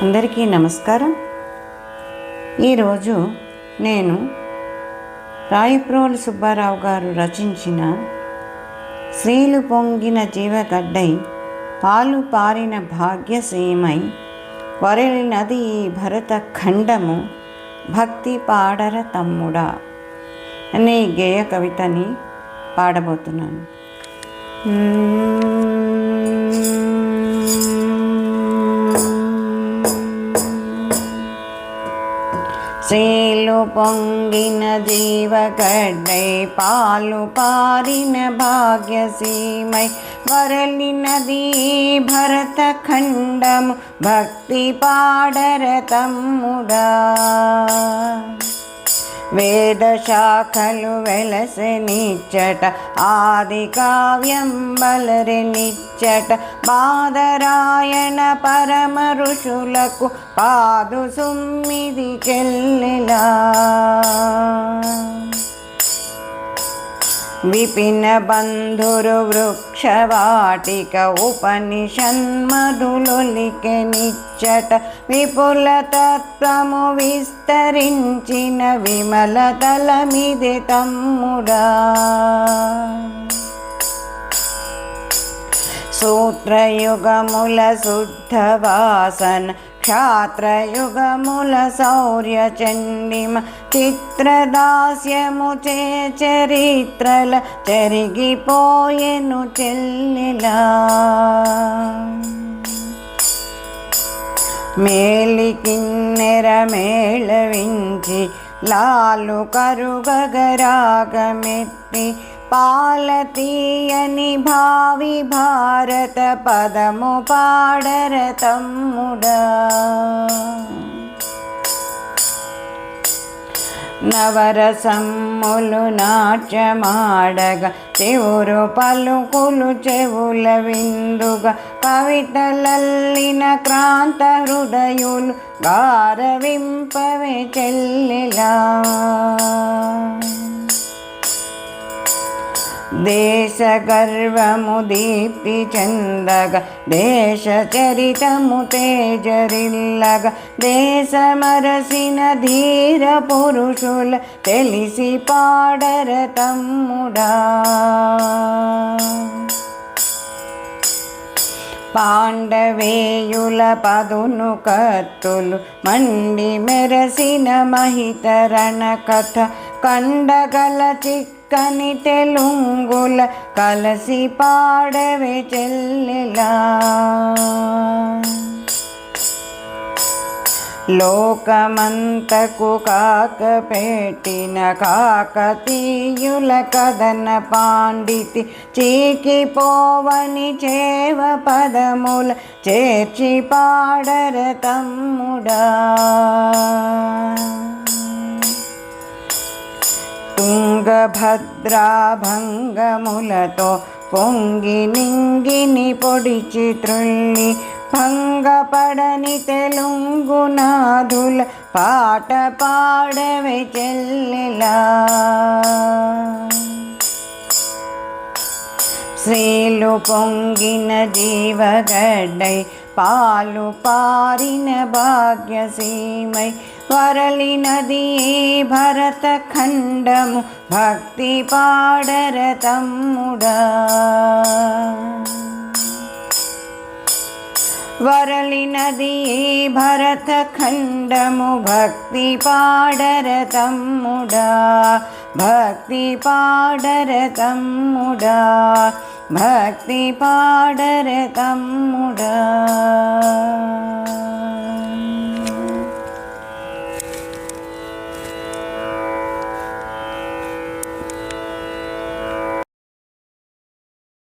అందరికీ నమస్కారం. ఈరోజు నేను రాయప్రోలు సుబ్బారావు గారు రచించిన శ్రీలు పొంగిన జీవగడ్డై పాలు పారిన భాగ్యసీమై వరలినది ఈ భరత ఖండము భక్తి పాడర తమ్ముడా అనే గేయ కవితని పాడబోతున్నాను. శ్రీలు పొంగిన జీవగడ్డై పాలు పారిన భాగ్యసీమై వరలినది భరత ఖండము భక్తి పాడర తమ్ముడా. వేద శాఖలు వెలసనిచ్చట ఆది కావ్యం బలరెనిచ్చట బాదరాయణ పరమ ఋషులకు పాదు సుమ్మిది చెల్లెలా. విపిన బంధురు వృక్షవాటిక ఉపనిషన్మధులొలికెనిచ్చట విపుల తత్వము విస్తరించిన విమల తలమిది తమ్ముడా. సూత్రయుగముల శుద్ధ వాసన క్షాత్రయుగముల శౌర్య చండిమ చిత్రదాస్యము చే చరిత్రల చెరిగిపోయెను చెల్లెలా. మేలికిన్నెర మేళవించి లాలు కరుగగరాగమెత్తి పాలతీయని భావి భారత పదము పాడర తమ్ముడా. నవరసమ్ములు నాట్యమాడగా చెవురు పలుకులు చెవుల విందుగా కవితలల్లిన క్రాంత హృదయులు గారవింపవే చెల్లెలా. దేశ గర్వము దీప్తి చెందగా దేశ చరితము తేజరిల్లగా దేశమరసిన ధీర పురుషుల తెలిసి పాడర తమ్ముడా. పాండవేయుల పదును కత్తులు మండి మెరసిన మహితరణ కథ కండగల చిక్కని తెలుంగుల కలసి పాడవే చెల్లెలా. లోకమంతకు కాక పెట్టిన కాకతీయుల కథన పాండితి చీకిపోవని చేవ పదముల చేర్చి పాడర తమ్ముడా. తుంగభద్రా భంగములతో పొంగి నింగిని పొడిచి త్రుల్లి భంగపడని తెలుగునాథుల పాట పాడవే చెల్లెలా. శ్రీలు పొంగిన జీవగడ్డై పాలు పారిన భాగ్యసీమై వరలినది భరత ఖండము భక్తి పాడర తమ్ముడా. వరలినది భరత ఖండము భక్తి పాడర తమ్ముడా. భక్తి పాడర తమ్ముడా. భక్తి పాడర తమ్ముడా.